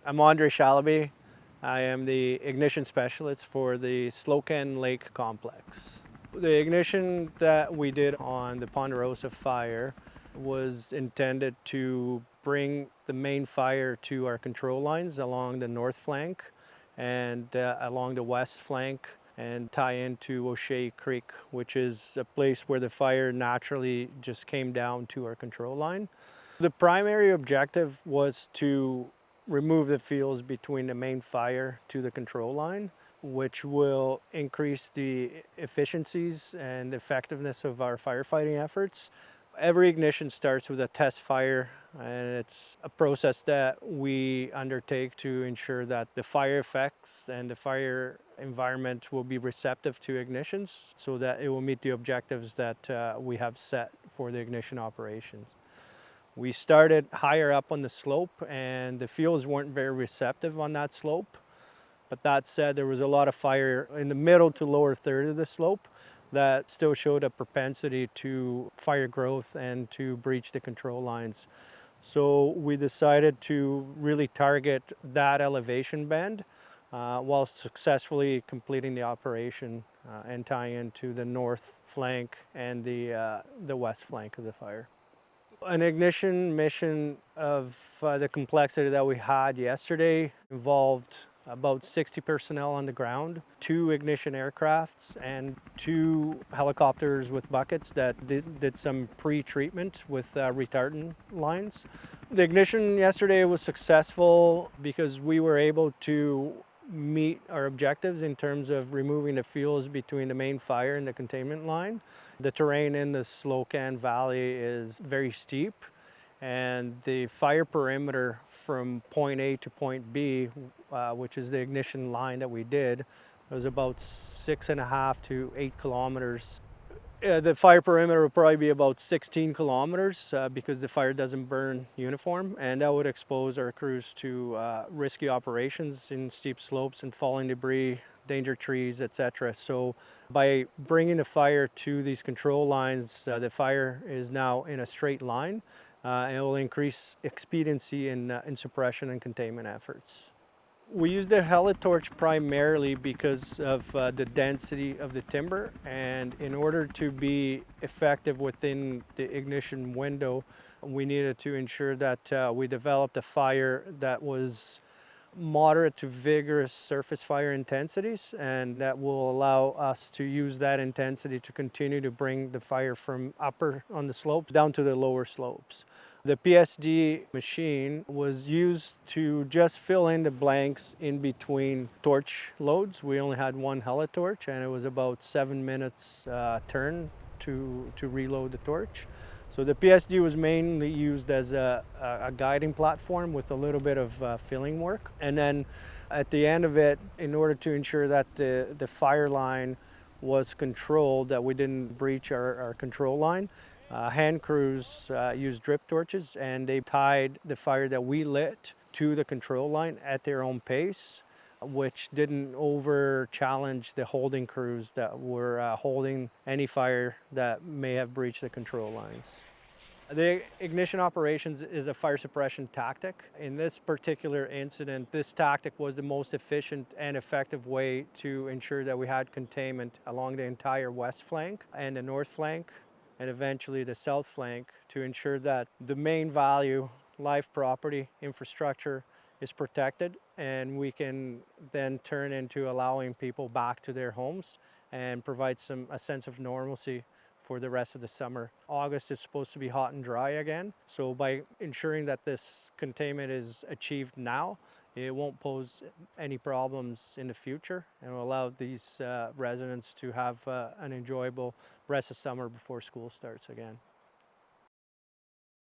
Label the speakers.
Speaker 1: I'm Andre Chalabi. I am the ignition specialist for the Slocan Lake Complex. The ignition that we did on the Ponderosa fire was intended to bring the main fire to our control lines along the north flank and along the west flank and tie into O'Shea Creek, which is a place where the fire naturally just came down to our control line. The primary objective was to remove the fuels between the main fire to the control line, which will increase the efficiencies and effectiveness of our firefighting efforts. Every ignition starts with a test fire, and it's a process that we undertake to ensure that the fire effects and the fire environment will be receptive to ignitions so that it will meet the objectives that we have set for the ignition operations. We started higher up on the slope and the fuels weren't very receptive on that slope. But that said, there was a lot of fire in the middle to lower third of the slope that still showed a propensity to fire growth and to breach the control lines. So we decided to really target that elevation band while successfully completing the operation and tying into the north flank and the west flank of the fire. An ignition mission of the complexity that we had yesterday involved about 60 personnel on the ground, 2 ignition aircrafts, and 2 helicopters with buckets that did some pre-treatment with retardant lines. The ignition yesterday was successful because we were able to meet our objectives in terms of removing the fuels between the main fire and the containment line. The terrain in the Slocan Valley is very steep, and the fire perimeter from point A to point B, which is the ignition line that we did, was about 6.5 to 8 kilometers. The fire perimeter would probably be about 16 kilometers because the fire doesn't burn uniform, and that would expose our crews to risky operations in steep slopes and falling debris, danger trees, etc. So by bringing the fire to these control lines, the fire is now in a straight line, and it will increase expediency in suppression and containment efforts. We use the helitorch primarily because of the density of the timber, and in order to be effective within the ignition window, we needed to ensure that we developed a fire that was moderate to vigorous surface fire intensities, and that will allow us to use that intensity to continue to bring the fire from upper on the slopes down to the lower slopes. The PSD machine was used to just fill in the blanks in between torch loads. We only had one helitorch, and it was about 7 minutes turn to reload the torch. So the PSD was mainly used as a guiding platform with a little bit of filling work. And then at the end of it, in order to ensure that the fire line was controlled, that we didn't breach our control line, hand crews used drip torches, and they tied the fire that we lit to the control line at their own pace, which didn't over challenge the holding crews that were holding any fire that may have breached the control lines. The ignition operations is a fire suppression tactic. In this particular incident, this tactic was the most efficient and effective way to ensure that we had containment along the entire west flank and the north flank, and eventually the south flank, to ensure that the main value, life, property, infrastructure, is protected, and we can then turn into allowing people back to their homes and provide a sense of normalcy for the rest of the summer. August is supposed to be hot and dry again, so by ensuring that this containment is achieved now, it won't pose any problems in the future, and will allow these residents to have an enjoyable rest of summer before school starts again.